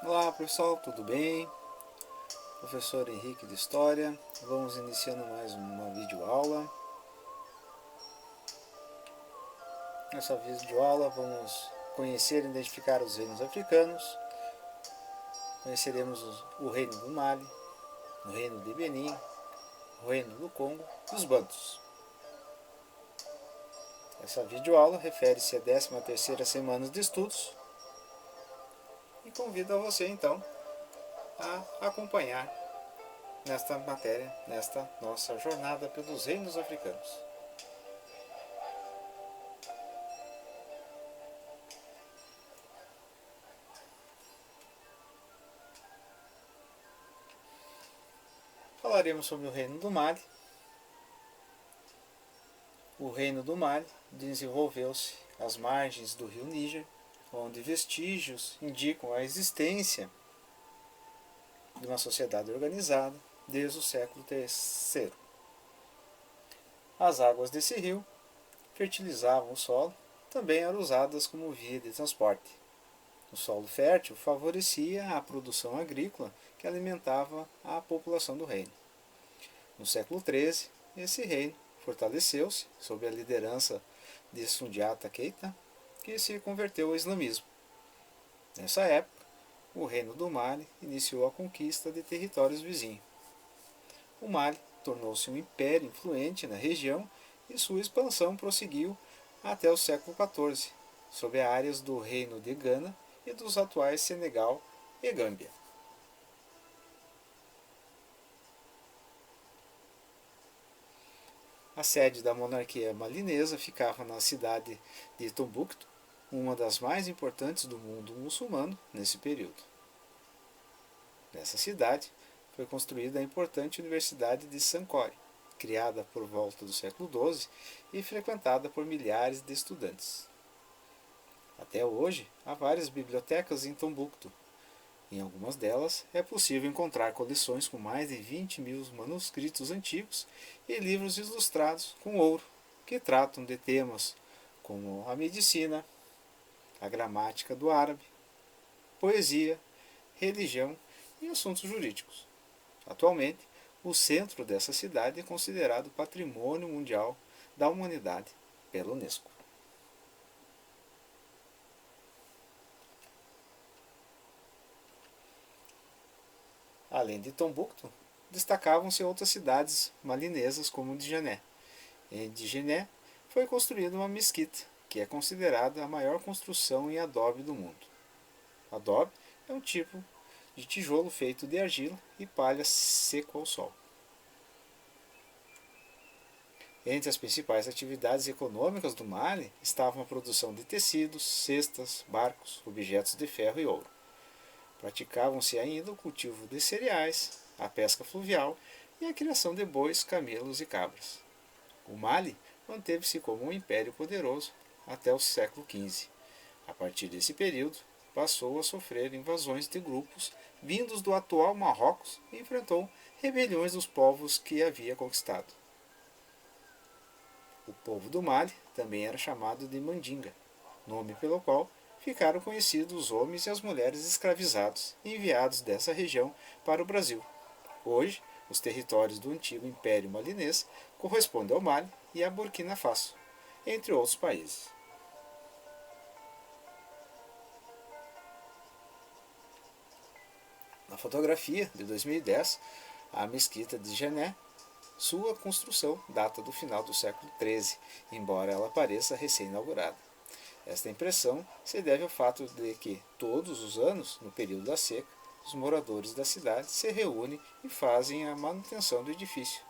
Olá pessoal, tudo bem? Professor Henrique de História, vamos iniciando mais uma videoaula. Nessa videoaula vamos conhecer e identificar os reinos africanos. Conheceremos o reino do Mali, o reino de Benin, o reino do Congo e os Bantos. Essa videoaula refere-se à 13ª semana de estudos e convido a você então a acompanhar nesta matéria, nesta nossa jornada pelos reinos africanos. Falaremos sobre o reino do Mali. O reino do Mali desenvolveu-se às margens do rio Níger, onde vestígios indicam a existência de uma sociedade organizada desde o século III. As águas desse rio fertilizavam o solo, também eram usadas como via de transporte. O solo fértil favorecia a produção agrícola que alimentava a população do reino. No século XIII, esse reino fortaleceu-se sob a liderança de Sundiata Keita, que se converteu ao islamismo. Nessa época, o reino do Mali iniciou a conquista de territórios vizinhos. O Mali tornou-se um império influente na região e sua expansão prosseguiu até o século XIV, sob áreas do reino de Gana e dos atuais Senegal e Gâmbia. A sede da monarquia malinesa ficava na cidade de Tombouctou, uma das mais importantes do mundo muçulmano nesse período. Nessa cidade foi construída a importante Universidade de Sankore, criada por volta do século XII e frequentada por milhares de estudantes. Até hoje, há várias bibliotecas em Tombouctou. Em algumas delas é possível encontrar coleções com mais de 20.000 manuscritos antigos e livros ilustrados com ouro, que tratam de temas como a medicina, a gramática do árabe, poesia, religião e assuntos jurídicos. Atualmente, o centro dessa cidade é considerado Patrimônio Mundial da Humanidade pela Unesco. Além de Tombouctou, destacavam-se outras cidades malinesas como Djenné. Em Djenné foi construída uma mesquita, que é considerada a maior construção em adobe do mundo. Adobe é um tipo de tijolo feito de argila e palha seco ao sol. Entre as principais atividades econômicas do Mali estavam a produção de tecidos, cestas, barcos, objetos de ferro e ouro. Praticavam-se ainda o cultivo de cereais, a pesca fluvial e a criação de bois, camelos e cabras. O Mali manteve-se como um império poderoso até o século XV. A partir desse período, passou a sofrer invasões de grupos vindos do atual Marrocos e enfrentou rebeliões dos povos que havia conquistado. O povo do Mali também era chamado de Mandinga, nome pelo qual ficaram conhecidos os homens e as mulheres escravizados e enviados dessa região para o Brasil. Hoje, os territórios do antigo Império Malinês correspondem ao Mali e a Burkina Faso, entre outros países. Na fotografia de 2010, a mesquita de Djenné, sua construção data do final do século XIII, embora ela pareça recém-inaugurada. Esta impressão se deve ao fato de que, todos os anos, no período da seca, os moradores da cidade se reúnem e fazem a manutenção do edifício.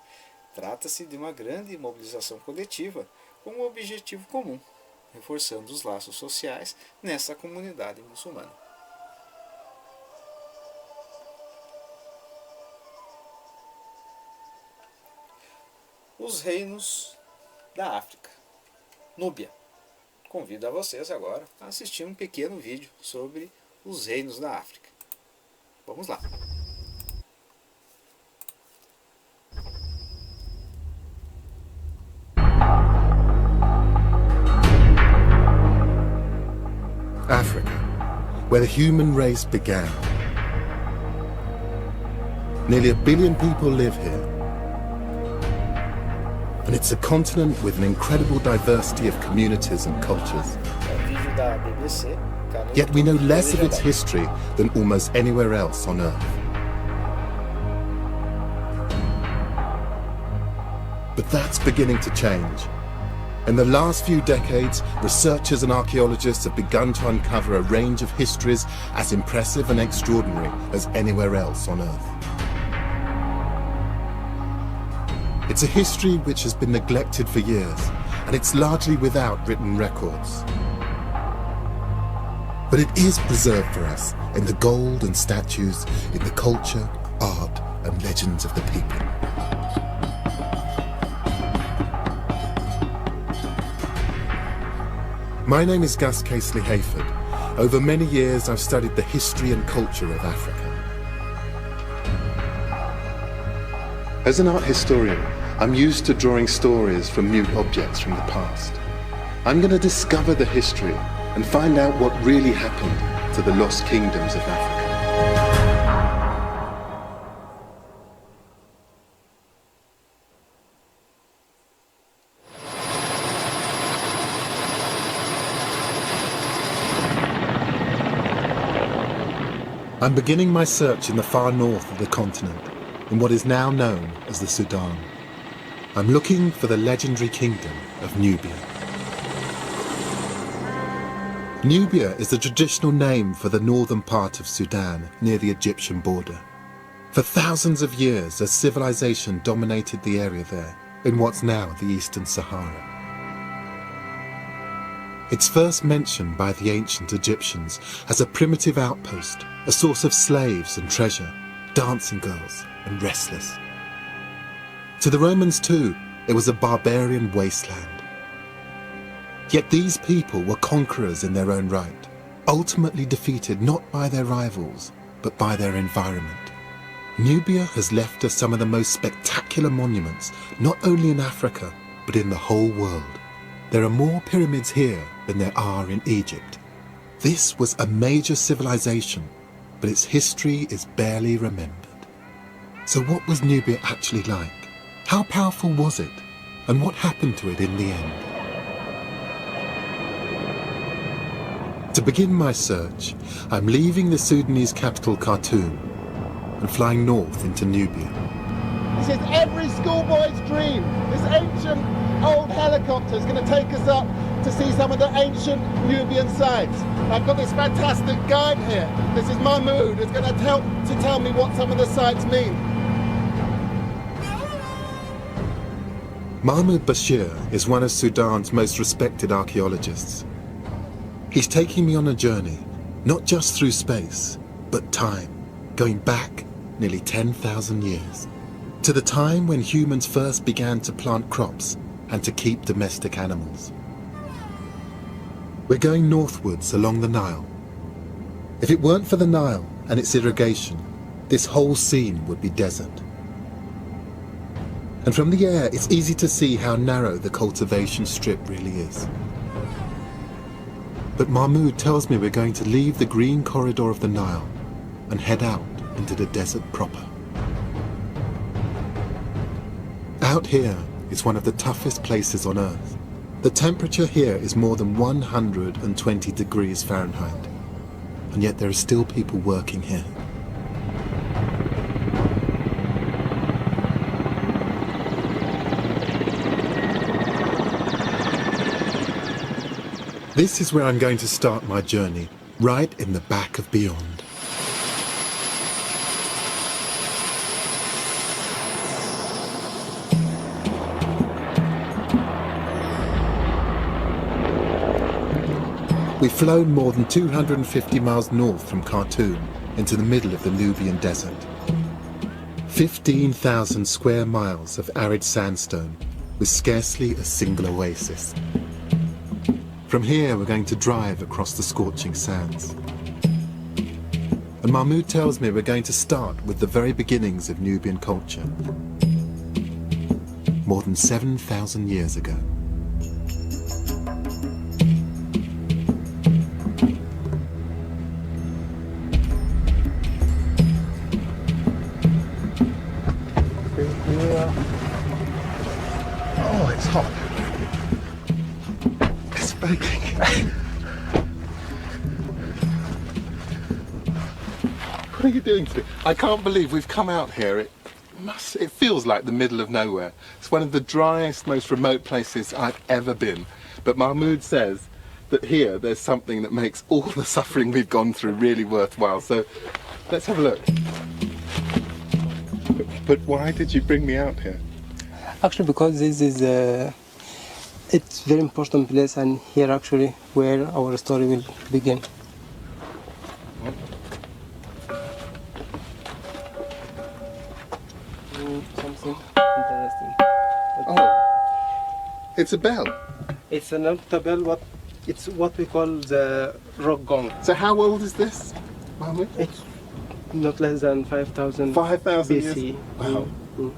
Trata-se de uma grande mobilização coletiva com um objetivo comum, reforçando os laços sociais nessa comunidade muçulmana. Os reinos da África. Nubia. Convido a vocês agora a assistir um pequeno vídeo sobre os reinos da África. Vamos lá! Africa, where the human race began, Nearly 1 billion people live here. And it's a continent with an incredible diversity of communities and cultures. Yet we know less of its history than almost anywhere else on Earth. But that's beginning to change. In the last few decades, researchers and archaeologists have begun to uncover a range of histories as impressive and extraordinary as anywhere else on Earth. It's a history which has been neglected for years, and it's largely without written records. But it is preserved for us in the gold and statues, in the culture, art, and legends of the people. My name is Gus Casely Hayford. Over many years, I've studied the history and culture of Africa. As an art historian, I'm used to drawing stories from mute objects from the past. I'm going to discover the history and find out what really happened to the lost kingdoms of Africa. I'm beginning my search in the far north of the continent, in what is now known as the Sudan. I'm looking for the legendary kingdom of Nubia. Nubia is the traditional name for the northern part of Sudan, near the Egyptian border. For thousands of years, a civilization dominated the area there, in what's now the Eastern Sahara. It's first mentioned by the ancient Egyptians as a primitive outpost, a source of slaves and treasure, dancing girls and wrestlers. To the Romans too, it was a barbarian wasteland. Yet these people were conquerors in their own right, ultimately defeated not by their rivals, but by their environment. Nubia has left us some of the most spectacular monuments, not only in Africa, but in the whole world. There are more pyramids here than there are in Egypt. This was a major civilization, but its history is barely remembered. So what was Nubia actually like? How powerful was it? And what happened to it in the end? To begin my search, I'm leaving the Sudanese capital Khartoum and flying north into Nubia. This is every schoolboy's dream. This ancient old helicopter is going to take us up to see some of the ancient Nubian sites. I've got this fantastic guide here. This is Mahmoud. It's going to help to tell me what some of the sites mean. Mahmoud Bashir is one of Sudan's most respected archaeologists. He's taking me on a journey, not just through space, but time, going back nearly 10,000 years, to the time when humans first began to plant crops and to keep domestic animals. We're going northwards along the Nile. If it weren't for the Nile and its irrigation, this whole scene would be desert. And from the air, it's easy to see how narrow the cultivation strip really is. But Mahmoud tells me we're going to leave the green corridor of the Nile and head out into the desert proper. Out here is one of the toughest places on Earth. The temperature here is more than 120 degrees Fahrenheit, and yet there are still people working here. This is where I'm going to start my journey, right in the back of beyond. We've flown more than 250 miles north from Khartoum into the middle of the Nubian desert. 15,000 square miles of arid sandstone with scarcely a single oasis. From here, we're going to drive across the scorching sands. And Mahmoud tells me we're going to start with the very beginnings of Nubian culture, more than 7,000 years ago. Oh, it's hot. It's baking. What are you doing to me? I can't believe we've come out here. It feels like the middle of nowhere. It's one of the driest, most remote places I've ever been. But Mahmoud says that here there's something that makes all the suffering we've gone through really worthwhile. So let's have a look. But why did you bring me out here? Actually, because this is it's very important place, and here actually where our story will begin. Something interesting. Oh, it's a bell. It's not a bell, but it's what we call the rock gong. So how old is this, Mahmoud? It's not less than 5,000 5,000 years? BC. Wow. Mm.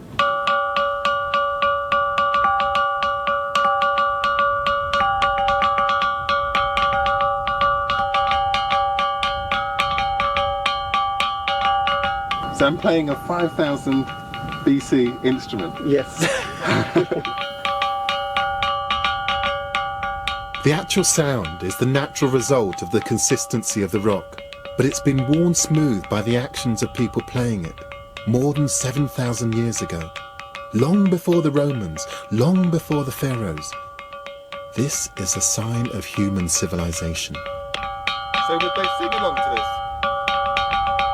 So I'm playing a 5,000 BC instrument. Yes. The actual sound is the natural result of the consistency of the rock, but it's been worn smooth by the actions of people playing it more than 7,000 years ago, long before the Romans, long before the pharaohs. This is a sign of human civilization. So would they sing along to this?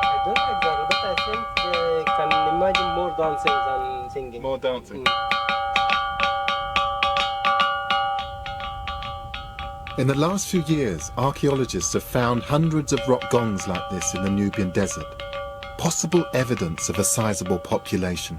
I don't know exactly, but I think they can imagine more dancing than singing. More dancing. In the last few years, archaeologists have found hundreds of rock gongs like this in the Nubian desert, possible evidence of a sizable population.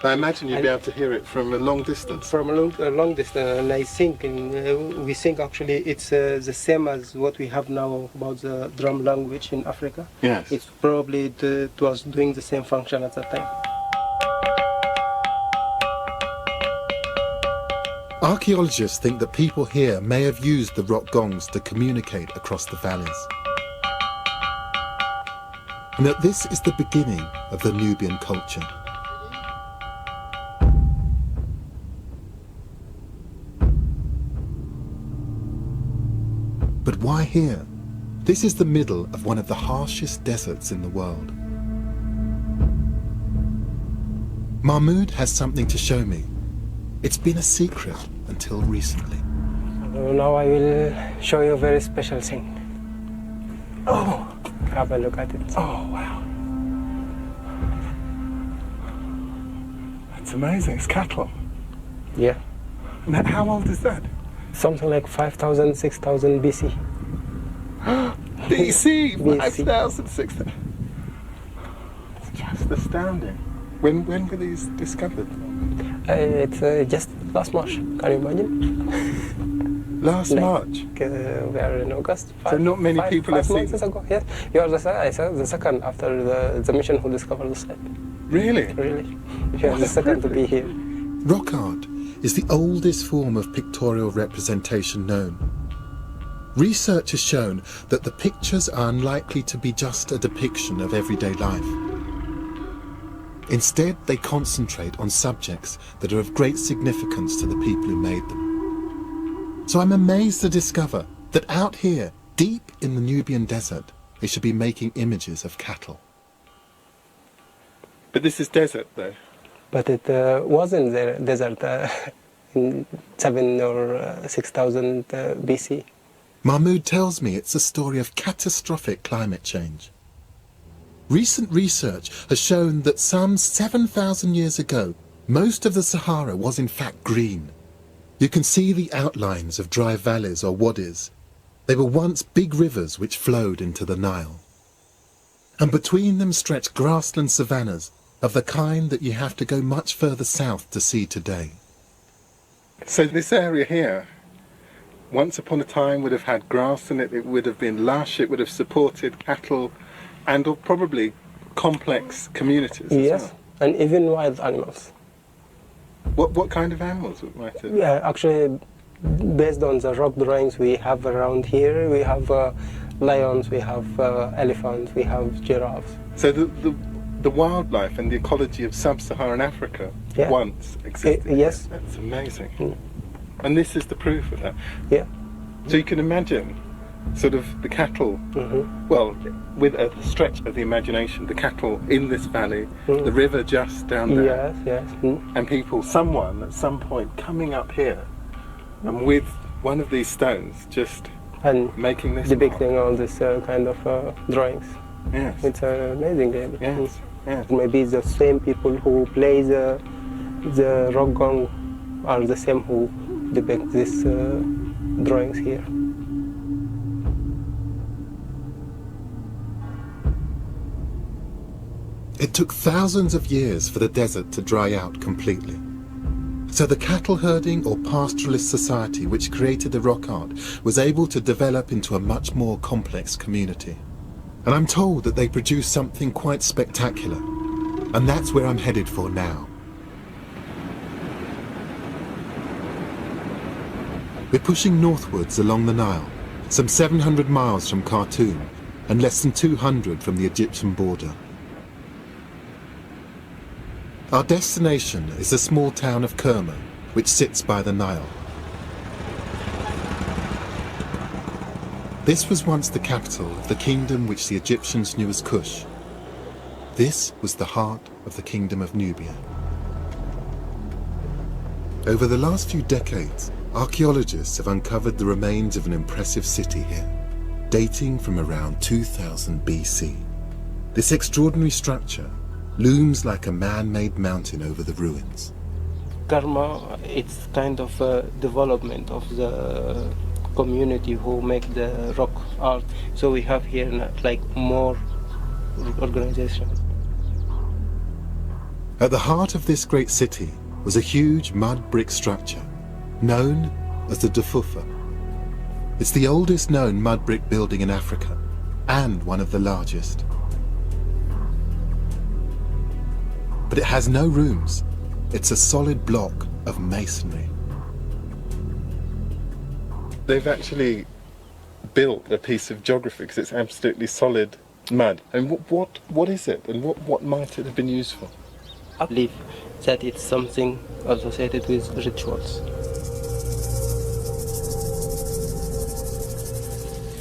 I imagine you'd be able to hear it from a long distance. From a long distance, and I think we think actually it's the same as what we have now about the drum language in Africa. Yes. It's probably it was doing the same function at that time. Archaeologists think that people here may have used the rock gongs to communicate across the valleys, and that this is the beginning of the Nubian culture. But why here? This is the middle of one of the harshest deserts in the world. Mahmoud has something to show me. It's been a secret until recently. Now I will show you a very special thing. Oh! Have a look at it. Oh, wow. That's amazing. It's cattle. Yeah. And how old is that? Something like 5,000, 6,000 BC. BC! BC. 5,000, 6,000. It's just astounding. When were these discovered? It's just last March. Can you imagine? Last March? We are in August. So not many people have seen months ago. Yes, you are the second after the mission who discovered the site. Really? Really, you are the second to be here. Rock art is the oldest form of pictorial representation known. Research has shown that the pictures are unlikely to be just a depiction of everyday life. Instead, they concentrate on subjects that are of great significance to the people who made them. So I'm amazed to discover that out here, deep in the Nubian desert, they should be making images of cattle. But this is desert, though. But it wasn't the desert in 7 or 6,000 BC. Mahmoud tells me it's a story of catastrophic climate change. Recent research has shown that some 7,000 years ago, most of the Sahara was in fact green. You can see the outlines of dry valleys or wadis. They were once big rivers which flowed into the Nile. And between them stretched grassland savannas of the kind that you have to go much further south to see today. So this area here, once upon a time would have had grass in it, it would have been lush, it would have supported cattle and probably complex communities as Yes, well. and even wild animals. What kind of animals might it? Yeah, actually, based on the rock drawings we have around here, we have lions, we have elephants, we have giraffes. So the the wildlife and the ecology of sub-Saharan Africa once existed. Yes. That's amazing. And this is the proof of that. Yeah. So you can imagine sort of the cattle, well, with a stretch of the imagination, the cattle in this valley, the river just down there, and people, someone at some point coming up here and with one of these stones just making this the big mark. thing on this kind of drawings. Yes. It's amazing game. Yes. Yes. Maybe the same people who play the rock gong are the same who depict these drawings here. It took thousands of years for the desert to dry out completely. So the cattle herding or pastoralist society which created the rock art was able to develop into a much more complex community. And I'm told that they produce something quite spectacular. And that's where I'm headed for now. We're pushing northwards along the Nile, some 700 miles from Khartoum and less than 200 from the Egyptian border. Our destination is the small town of Kerma, which sits by the Nile. This was once the capital of the kingdom which the Egyptians knew as Kush. This was the heart of the kingdom of Nubia. Over the last few decades, archaeologists have uncovered the remains of an impressive city here, dating from around 2000 BC. This extraordinary structure looms like a man-made mountain over the ruins. Karma, it's kind of a development of the community who make the rock art. So we have here like more organization. At the heart of this great city was a huge mud brick structure known as the Dufufa. It's the oldest known mud brick building in Africa and one of the largest. But it has no rooms. It's a solid block of masonry. They've actually built a piece of geography because it's absolutely solid mud. And what is it? And what might it have been used for? I believe that it's something associated with rituals.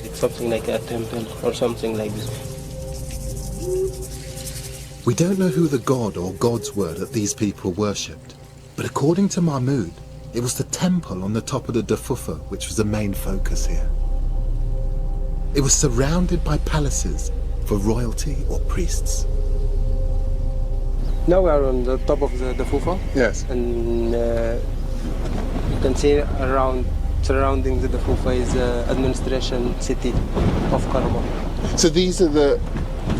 It's something like a temple or something like this. We don't know who the god or gods were that these people worshipped, but according to Mahmud, it was the temple on the top of the Dufufa which was the main focus here. It was surrounded by palaces for royalty or priests. Now we are on the top of the Dufufa. Yes. And you can see surrounding the Dufufa is the administration city of Karma. So these are the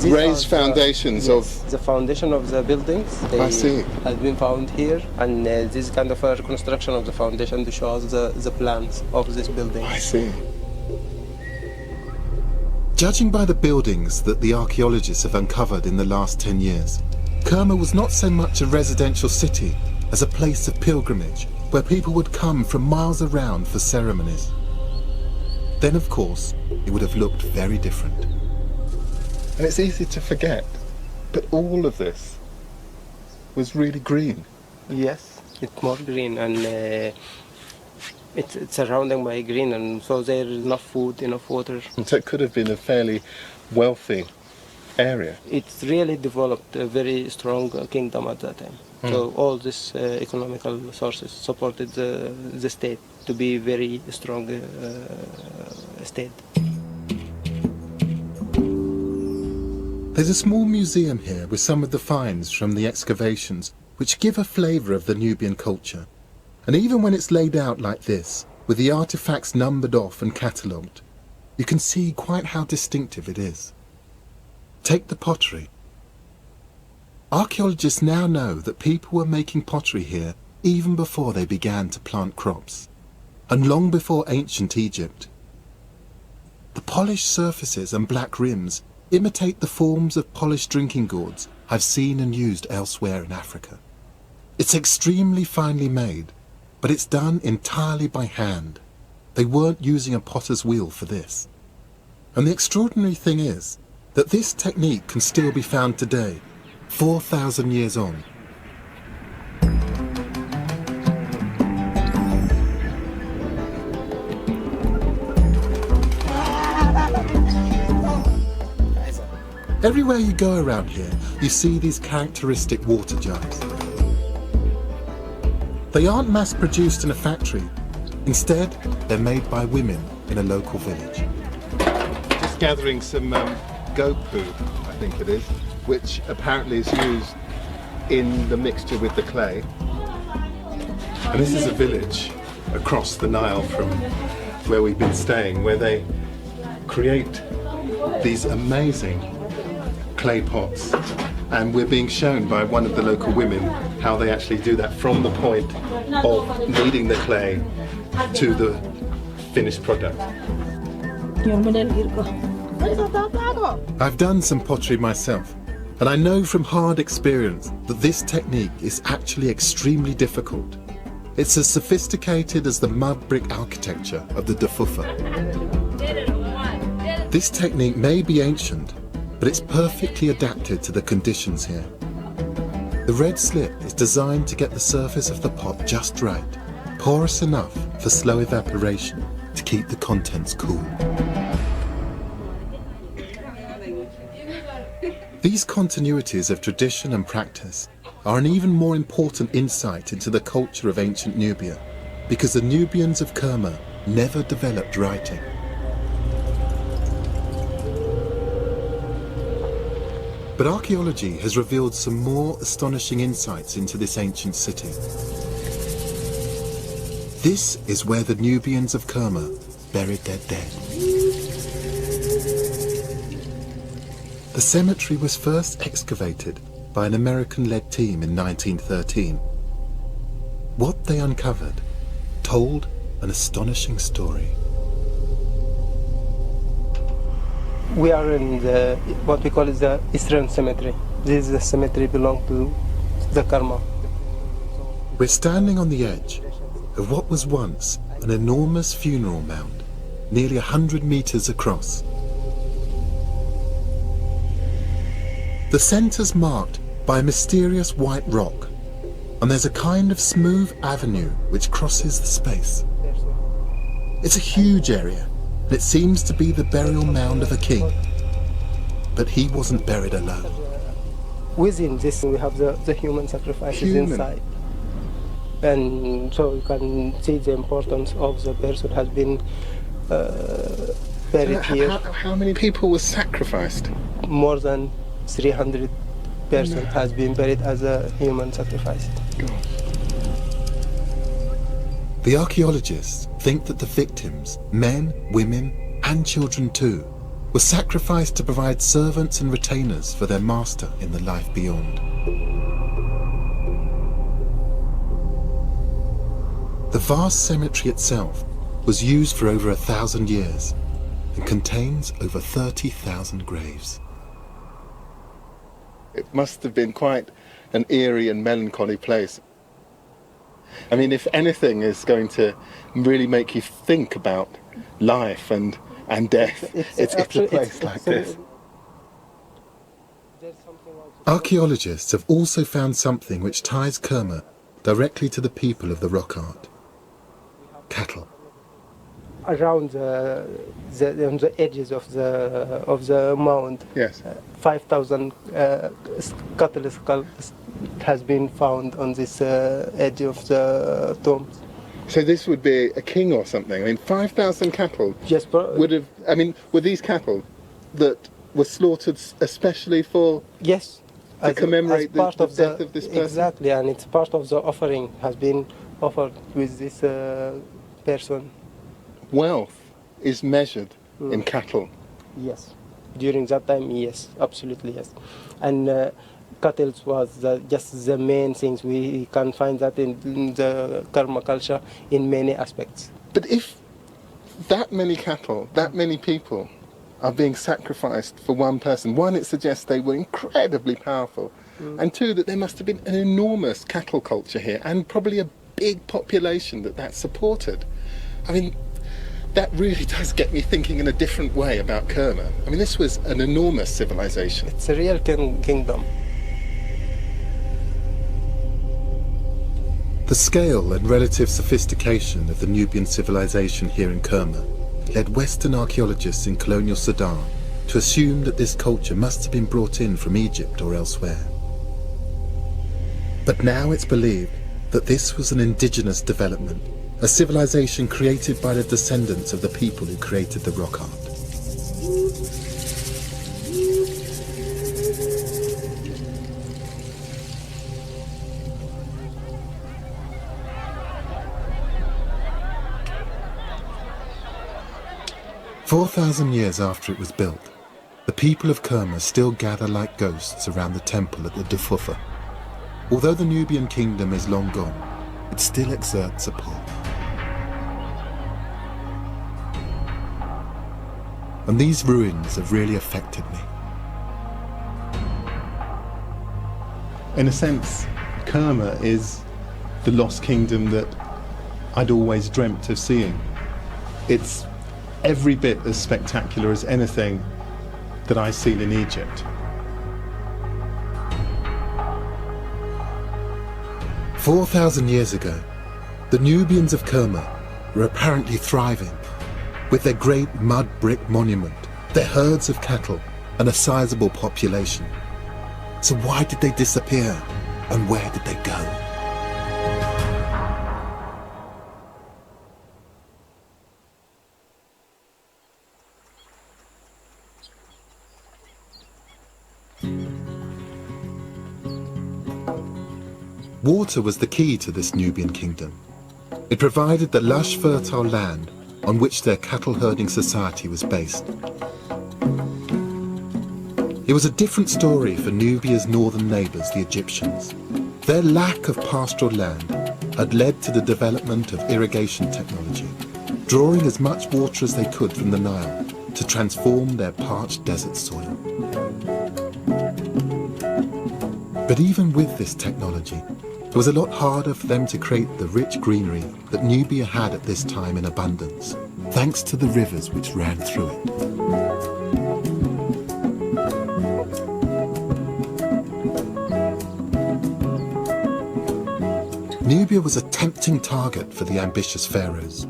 raised foundations of... the foundation of the buildings. I see. Has been found here, and this kind of a reconstruction of the foundation to show us the plans of this building. I see. Judging by the buildings that the archaeologists have uncovered in the last 10 years, Kerma was not so much a residential city as a place of pilgrimage where people would come from miles around for ceremonies. Then, of course, it would have looked very different. And it's easy to forget, but all of this was really green. Yes, it's more green, and it's surrounded by green, and so there is enough food, enough water. And so it could have been a fairly wealthy area. It's really developed a very strong kingdom at that time. So all these economical sources supported the state to be very strong state. There's a small museum here with some of the finds from the excavations which give a flavour of the Nubian culture. And even when it's laid out like this, with the artefacts numbered off and catalogued, you can see quite how distinctive it is. Take the pottery. Archaeologists now know that people were making pottery here even before they began to plant crops, and long before ancient Egypt. The polished surfaces and black rims imitate the forms of polished drinking gourds I've seen and used elsewhere in Africa. It's extremely finely made, but it's done entirely by hand. They weren't using a potter's wheel for this. And the extraordinary thing is that this technique can still be found today, 4,000 years on. Everywhere you go around here, you see these characteristic water jars. They aren't mass-produced in a factory. Instead, they're made by women in a local village. Just gathering some goat poo, I think it is, which apparently is used in the mixture with the clay. And this is a village across the Nile from where we've been staying, where they create these amazing clay pots, and we're being shown by one of the local women how they actually do that from the point of kneading the clay to the finished product. I've done some pottery myself, and I know from hard experience that this technique is actually extremely difficult. It's as sophisticated as the mud brick architecture of the Dafufa. This technique may be ancient, but it's perfectly adapted to the conditions here. The red slip is designed to get the surface of the pot just right, porous enough for slow evaporation to keep the contents cool. These continuities of tradition and practice are an even more important insight into the culture of ancient Nubia, because the Nubians of Kerma never developed writing. But archaeology has revealed some more astonishing insights into this ancient city. This is where the Nubians of Kerma buried their dead. The cemetery was first excavated by an American-led team in 1913. What they uncovered told an astonishing story. We are in what we call the Eastern Cemetery. This is the cemetery belong to the Kerma. We're standing on the edge of what was once an enormous funeral mound, nearly 100 meters across. The center's marked by a mysterious white rock, and there's a kind of smooth avenue which crosses the space. It's a huge area, and it seems to be the burial mound of a king. But he wasn't buried alone. Within this we have the human sacrifices inside. And so you can see the importance of the person has been buried here. How many people were sacrificed? More than 300 persons has been buried as a human sacrifice. God. The archaeologists think that the victims, men, women, and children too, were sacrificed to provide servants and retainers for their master in the life beyond. The vast cemetery itself was used for over 1,000 years and contains over 30,000 graves. It must have been quite an eerie and melancholy place. I mean, if anything is going to really make you think about life and death, it's a place like this. Archaeologists have also found something which ties Kerma directly to the people of the rock art: cattle. Around on the edges of the mound, Yes. 5,000 cattle skulls has been found on this edge of the tombs. So this would be a king or something. I mean, 5,000 cattle Just would have. I mean, were these cattle that were slaughtered especially for? Yes, To commemorate the part of death of this person? Exactly, and it's part of the offering has been offered with this person. Wealth is measured in cattle. Yes, during that time, yes, absolutely yes, and cattle was just the main things. We can find that in the Kerma culture in many aspects. But if that many cattle, that many people are being sacrificed for one person, one, it suggests they were incredibly powerful, and two, that there must have been an enormous cattle culture here and probably a big population that supported. I mean, that really does get me thinking in a different way about Kerma. I mean, this was an enormous civilization. It's a real kingdom. The scale and relative sophistication of the Nubian civilization here in Kerma led Western archaeologists in colonial Sudan to assume that this culture must have been brought in from Egypt or elsewhere. But now it's believed that this was an indigenous development, a civilization created by the descendants of the people who created the rock art. "4,000 years after it was built, the people of Kerma still gather like ghosts around the temple at the Dufufa. Although the Nubian kingdom is long gone, it still exerts a pull. And these ruins have really affected me. In a sense, Kerma is the lost kingdom that I'd always dreamt of seeing. It's every bit as spectacular as anything that I've seen in Egypt. 4,000 years ago, the Nubians of Kerma were apparently thriving, with their great mud brick monument, their herds of cattle, and a sizable population. So why did they disappear, and where did they go? Water was the key to this Nubian kingdom. It provided the lush, fertile land on which their cattle-herding society was based. It was a different story for Nubia's northern neighbours, the Egyptians. Their lack of pastoral land had led to the development of irrigation technology, drawing as much water as they could from the Nile to transform their parched desert soil. But even with this technology, it was a lot harder for them to create the rich greenery that Nubia had at this time in abundance, thanks to the rivers which ran through it. Nubia was a tempting target for the ambitious pharaohs.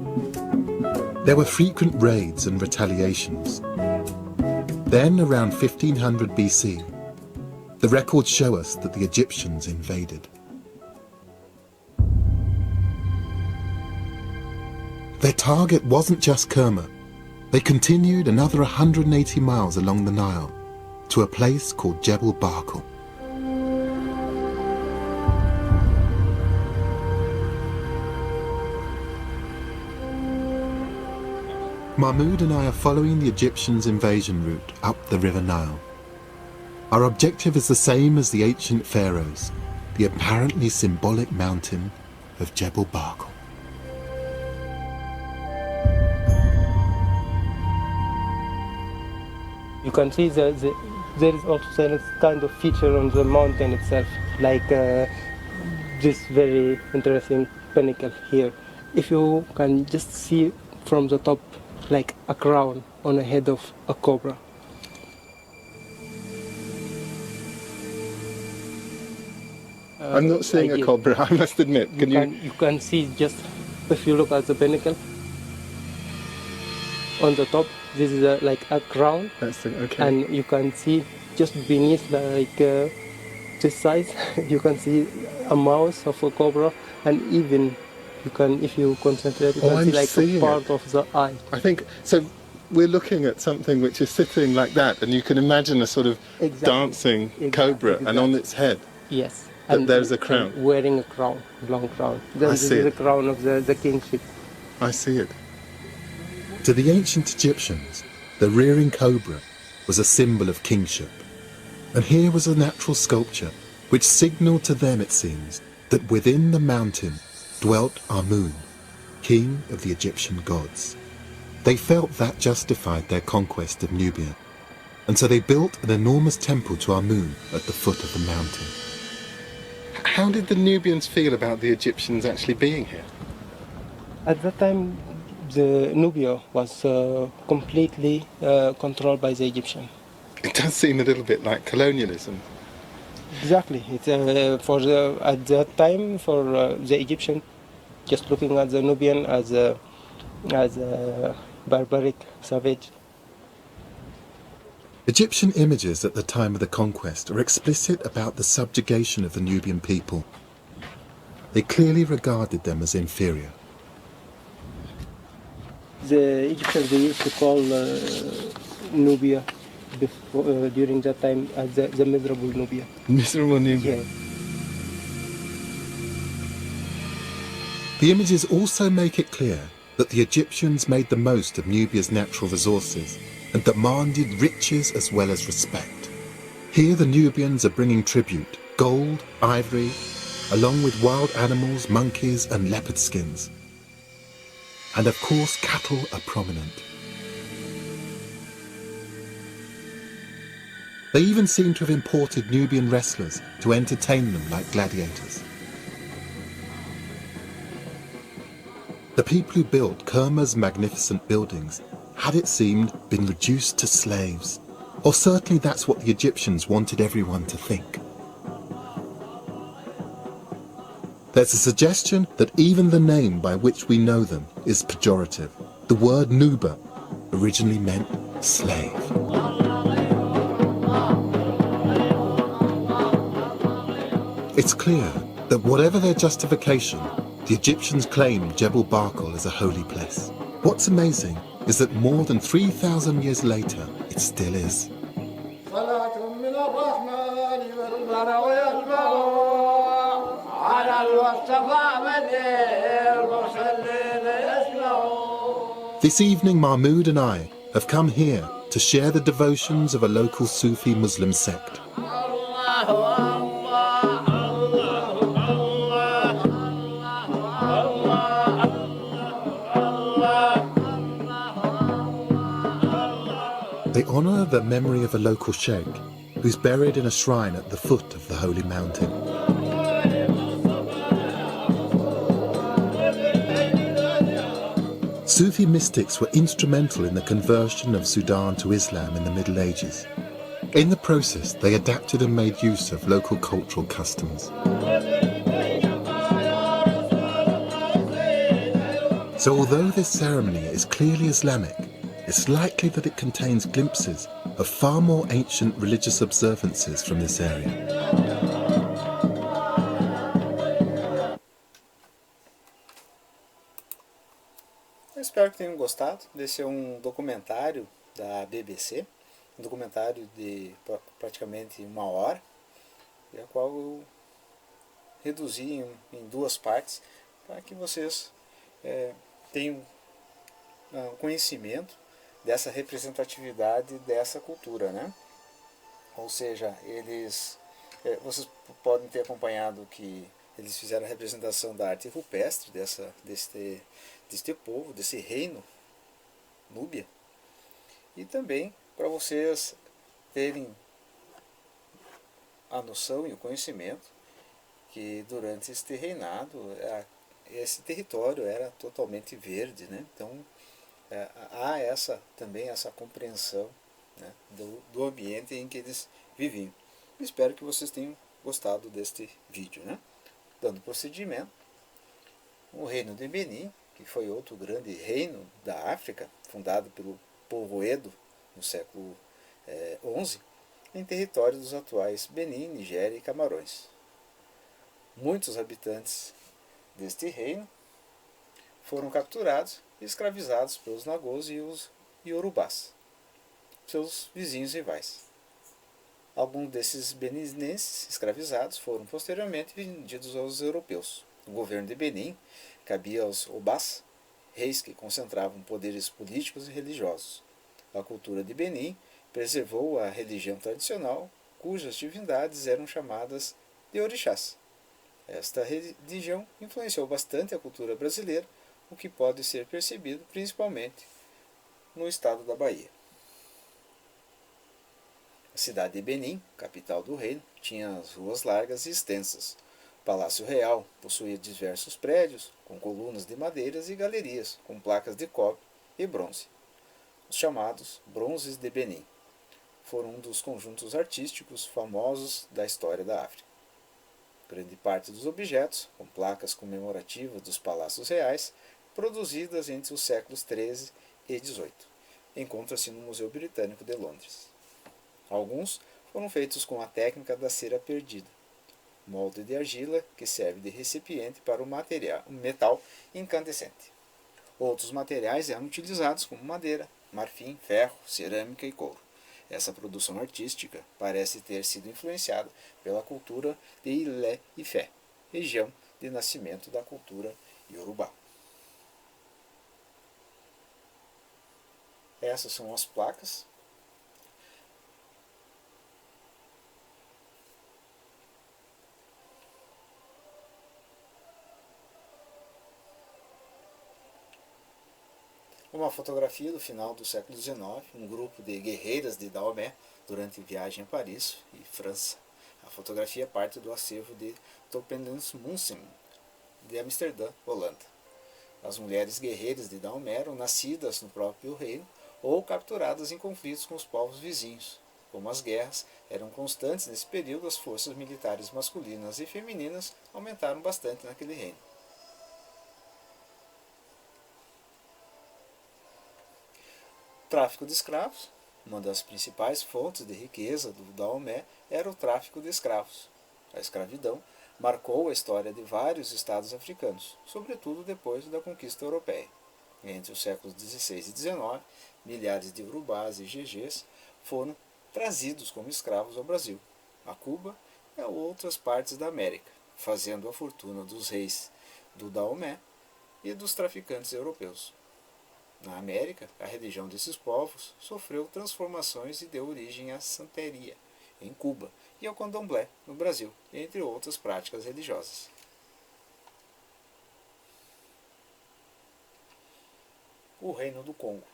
There were frequent raids and retaliations. Then, around 1500 BC, the records show us that the Egyptians invaded. Their target wasn't just Kerma. They continued another 180 miles along the Nile to a place called Jebel Barkal. Mahmud and I are following the Egyptians' invasion route up the River Nile. Our objective is the same as the ancient pharaohs, the apparently symbolic mountain of Jebel Barkal. You can see there is also a kind of feature on the mountain itself, like this very interesting pinnacle here. If you can just see from the top, like a crown on the head of a cobra. I'm not seeing a cobra, I must admit. You can see just, if you look at the pinnacle, on the top, this is like a crown. That's the, okay. And you can see just beneath, this size, you can see a mouth of a cobra, and even you can, if you concentrate, you can see like a part of the eye. I think, so we're looking at something which is sitting like that, and you can imagine a sort of dancing cobra, and on its head. Yes. And there's a crown. And wearing a crown, long crown. Then this is the crown of the kingship. I see it. To the ancient Egyptians, the rearing cobra was a symbol of kingship. And here was a natural sculpture which signalled to them, it seems, that within the mountain dwelt Amun, king of the Egyptian gods. They felt that justified their conquest of Nubia, and so they built an enormous temple to Amun at the foot of the mountain. How did the Nubians feel about the Egyptians actually being here? At that time, the Nubia was completely controlled by the Egyptian. It does seem a little bit like colonialism. Exactly. It's at that time for the Egyptian, just looking at the Nubian as a barbaric savage. Egyptian images at the time of the conquest are explicit about the subjugation of the Nubian people. They clearly regarded them as inferior. The Egyptians, they used to call Nubia during that time as the miserable Nubia. Miserable Nubia. Yes. The images also make it clear that the Egyptians made the most of Nubia's natural resources and demanded riches as well as respect. Here the Nubians are bringing tribute, gold, ivory, along with wild animals, monkeys and leopard skins. And of course cattle are prominent. They even seem to have imported Nubian wrestlers to entertain them like gladiators. The people who built Kerma's magnificent buildings had, it seemed, been reduced to slaves. Or certainly that's what the Egyptians wanted everyone to think. There's a suggestion that even the name by which we know them is pejorative. The word Nuba originally meant slave. It's clear that whatever their justification, the Egyptians claimed Jebel Barkal as a holy place. What's amazing is that more than 3,000 years later, it still is. This evening, Mahmoud and I have come here to share the devotions of a local Sufi Muslim sect. They honour the memory of a local sheikh who's buried in a shrine at the foot of the holy mountain. Sufi mystics were instrumental in the conversion of Sudan to Islam in the Middle Ages. In the process, they adapted and made use of local cultural customs. So although this ceremony is clearly Islamic, it's likely that it contains glimpses of far more ancient religious observances from this area. Eu espero que tenham gostado. Esse é um documentário da BBC, um documentário de praticamente 1 hora, a qual eu reduzi em 2 partes para que vocês tenham conhecimento dessa representatividade dessa cultura, né? Ou seja, vocês podem ter acompanhado que eles fizeram a representação da arte rupestre deste povo, desse reino, Núbia, e também para vocês terem a noção e o conhecimento que durante este reinado esse território era totalmente verde, né? Então há também essa compreensão, né, do ambiente em que eles viviam. Espero que vocês tenham gostado deste vídeo, né? Dando procedimento, o Reino de Benin, que foi outro grande reino da África, fundado pelo povo Edo no século XI, em território dos atuais Benin, Nigéria e Camarões. Muitos habitantes deste reino foram capturados e escravizados pelos Nagôs e os Iorubás, seus vizinhos rivais. Alguns desses beninenses escravizados foram posteriormente vendidos aos europeus. O governo de Benin cabia aos Obás, reis que concentravam poderes políticos e religiosos. A cultura de Benin preservou a religião tradicional, cujas divindades eram chamadas de orixás. Esta religião influenciou bastante a cultura brasileira, o que pode ser percebido principalmente no estado da Bahia. A cidade de Benin, capital do reino, tinha as ruas largas e extensas. O Palácio Real possuía diversos prédios, com colunas de madeiras e galerias, com placas de cobre e bronze, os chamados bronzes de Benin. foram um dos conjuntos artísticos famosos da história da África. Grande parte dos objetos, com placas comemorativas dos palácios reais, produzidas entre os séculos XIII e XVIII, encontra-se no Museu Britânico de Londres. Alguns foram feitos com a técnica da cera perdida, molde de argila que serve de recipiente para o metal incandescente. Outros materiais eram utilizados como madeira, marfim, ferro, cerâmica e couro. Essa produção artística parece ter sido influenciada pela cultura de Ilé-Ifé, região de nascimento da cultura iorubá. Essas são as placas. Uma fotografia do final do século XIX, um grupo de guerreiras de Daomé durante viagem a Paris e França. A fotografia é parte do acervo de Topeninsmunsen, de Amsterdã, Holanda. As mulheres guerreiras de Daomé eram nascidas no próprio reino ou capturadas em conflitos com os povos vizinhos. Como as guerras eram constantes nesse período, as forças militares masculinas e femininas aumentaram bastante naquele reino. Tráfico de escravos. Uma das principais fontes de riqueza do Daomé era o tráfico de escravos. A escravidão marcou a história de vários estados africanos, sobretudo depois da conquista europeia. Entre os séculos XVI e XIX, milhares de urubás e gegês foram trazidos como escravos ao Brasil, a Cuba e a outras partes da América, fazendo a fortuna dos reis do Daomé e dos traficantes europeus. Na América, a religião desses povos sofreu transformações e deu origem à santeria, em Cuba, e ao candomblé, no Brasil, entre outras práticas religiosas. O Reino do Congo.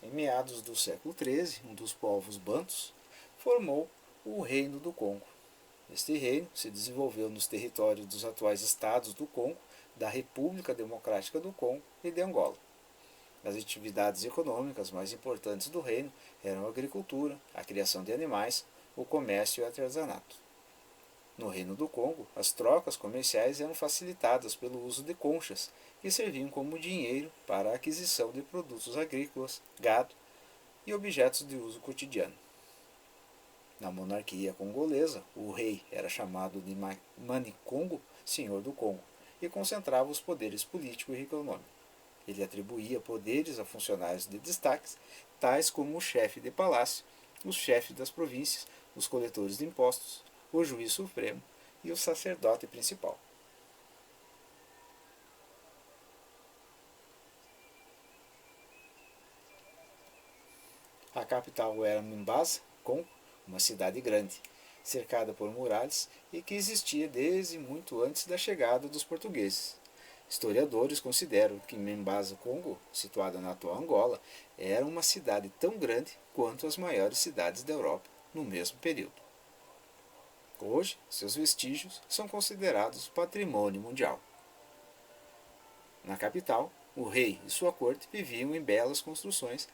Em meados do século XIII, um dos povos Bantos formou o Reino do Congo. Este reino se desenvolveu nos territórios dos atuais estados do Congo, da República Democrática do Congo e de Angola. As atividades econômicas mais importantes do reino eram a agricultura, a criação de animais, o comércio e o artesanato. No Reino do Congo, as trocas comerciais eram facilitadas pelo uso de conchas, que serviam como dinheiro para a aquisição de produtos agrícolas, gado e objetos de uso cotidiano. Na monarquia congolesa, o rei era chamado de Mani-Congo, senhor do Congo, e concentrava os poderes político e econômico. Ele atribuía poderes a funcionários de destaque, tais como o chefe de palácio, os chefes das províncias, os coletores de impostos, o juiz supremo e o sacerdote principal. A capital era Mombasa, Congo, uma cidade grande, cercada por muralhas e que existia desde muito antes da chegada dos portugueses. Historiadores consideram que Mombasa, Congo, situada na atual Angola, era uma cidade tão grande quanto as maiores cidades da Europa no mesmo período. Hoje, seus vestígios são considerados patrimônio mundial. Na capital, o rei e sua corte viviam em belas construções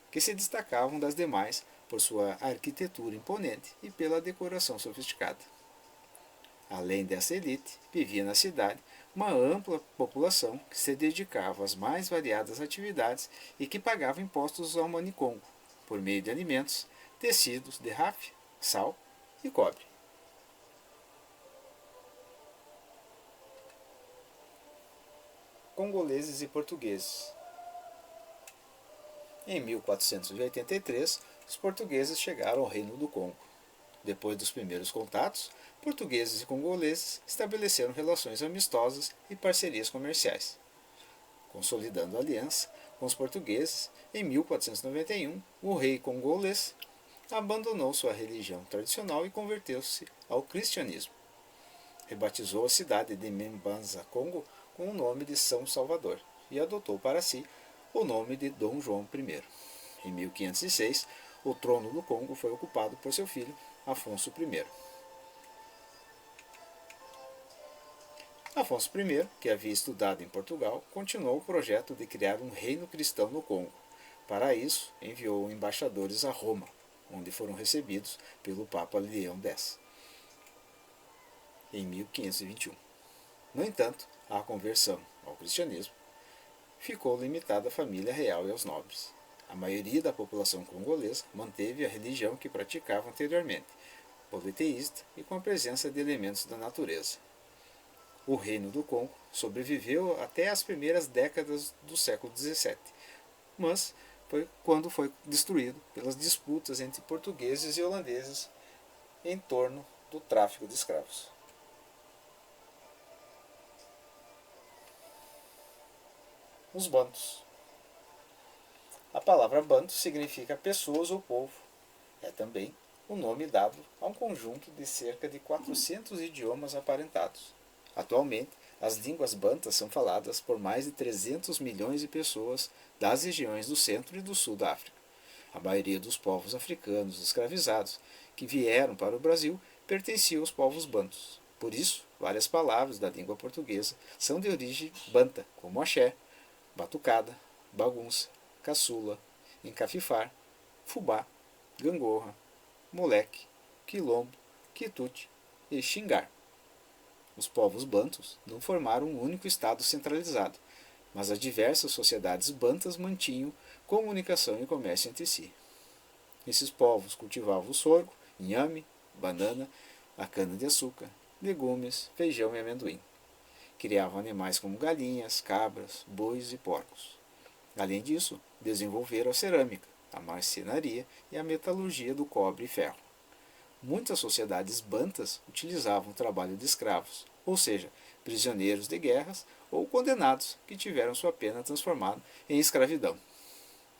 que se destacavam das demais por sua arquitetura imponente e pela decoração sofisticada. Além dessa elite, vivia na cidade uma ampla população que se dedicava às mais variadas atividades e que pagava impostos ao Mani-Congo, por meio de alimentos, tecidos de ráfia, sal e cobre. Congoleses e portugueses. Em 1483, os portugueses chegaram ao Reino do Congo. Depois dos primeiros contatos, portugueses e congoleses estabeleceram relações amistosas e parcerias comerciais. Consolidando a aliança com os portugueses, em 1491, o rei congolês abandonou sua religião tradicional e converteu-se ao cristianismo. Rebatizou a cidade de Mombasa, Congo, com o nome de São Salvador e adotou para si o nome de Dom João I. Em 1506, o trono do Congo foi ocupado por seu filho, Afonso I. Afonso I, que havia estudado em Portugal, continuou o projeto de criar um reino cristão no Congo. Para isso, enviou embaixadores a Roma, onde foram recebidos pelo Papa Leão X, em 1521. No entanto, a conversão ao cristianismo ficou limitada à família real e aos nobres. A maioria da população congolesa manteve a religião que praticava anteriormente, politeísta e com a presença de elementos da natureza. O Reino do Congo sobreviveu até as primeiras décadas do século XVII, mas foi quando foi destruído pelas disputas entre portugueses e holandeses em torno do tráfico de escravos. Os Bantos. A palavra Banto significa pessoas ou povo. É também o nome dado a um conjunto de cerca de 400 idiomas aparentados. Atualmente, as línguas bantas são faladas por mais de 300 milhões de pessoas das regiões do centro e do sul da África. A maioria dos povos africanos escravizados que vieram para o Brasil pertenciam aos povos bantos. Por isso, várias palavras da língua portuguesa são de origem banta, como axé, batucada, bagunça, caçula, encafifar, fubá, gangorra, moleque, quilombo, quitute e xingar. Os povos bantos não formaram um único estado centralizado, mas as diversas sociedades bantas mantinham comunicação e comércio entre si. Esses povos cultivavam o sorgo, inhame, banana, a cana-de-açúcar, legumes, feijão e amendoim. Criavam animais como galinhas, cabras, bois e porcos. Além disso, desenvolveram a cerâmica, a marcenaria e a metalurgia do cobre e ferro. Muitas sociedades bantas utilizavam o trabalho de escravos, ou seja, prisioneiros de guerras ou condenados que tiveram sua pena transformada em escravidão.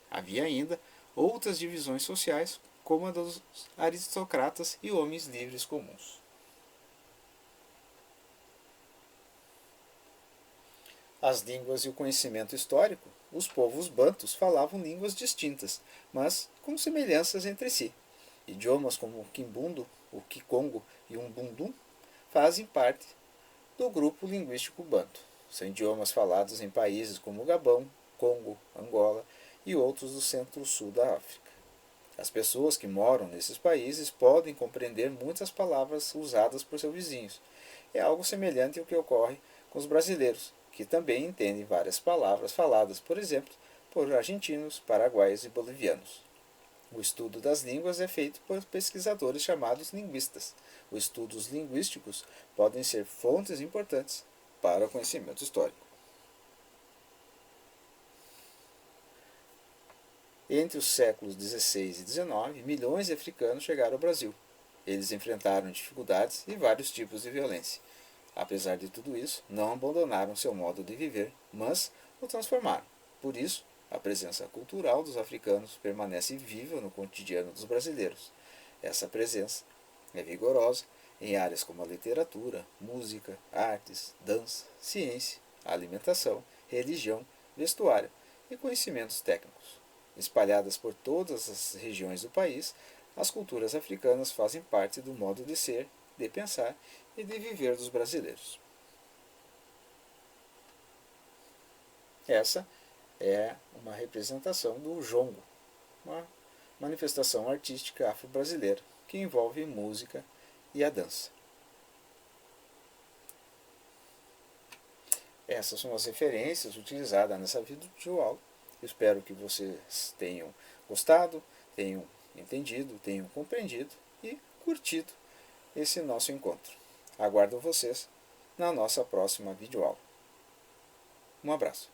Havia ainda outras divisões sociais, como a dos aristocratas e homens livres comuns. As línguas e o conhecimento histórico, os povos bantos falavam línguas distintas, mas com semelhanças entre si. Idiomas como o quimbundo, o kikongo e o umbundu fazem parte do grupo linguístico banto. São idiomas falados em países como Gabão, Congo, Angola e outros do centro-sul da África. As pessoas que moram nesses países podem compreender muitas palavras usadas por seus vizinhos. É algo semelhante ao que ocorre com os brasileiros, que também entendem várias palavras faladas, por exemplo, por argentinos, paraguaios e bolivianos. O estudo das línguas é feito por pesquisadores chamados linguistas. Os estudos linguísticos podem ser fontes importantes para o conhecimento histórico. Entre os séculos XVI e XIX, milhões de africanos chegaram ao Brasil. Eles enfrentaram dificuldades e vários tipos de violência. Apesar de tudo isso, não abandonaram seu modo de viver, mas o transformaram. Por isso, a presença cultural dos africanos permanece viva no cotidiano dos brasileiros. Essa presença é vigorosa em áreas como a literatura, música, artes, dança, ciência, alimentação, religião, vestuário e conhecimentos técnicos. Espalhadas por todas as regiões do país, as culturas africanas fazem parte do modo de ser, de pensar e de viver dos brasileiros. Essa é uma representação do jongo, uma manifestação artística afro-brasileira que envolve música e a dança. Essas são as referências utilizadas nessa videoaula. Espero que vocês tenham gostado, tenham entendido, tenham compreendido e curtido esse nosso encontro. Aguardo vocês na nossa próxima videoaula. Um abraço.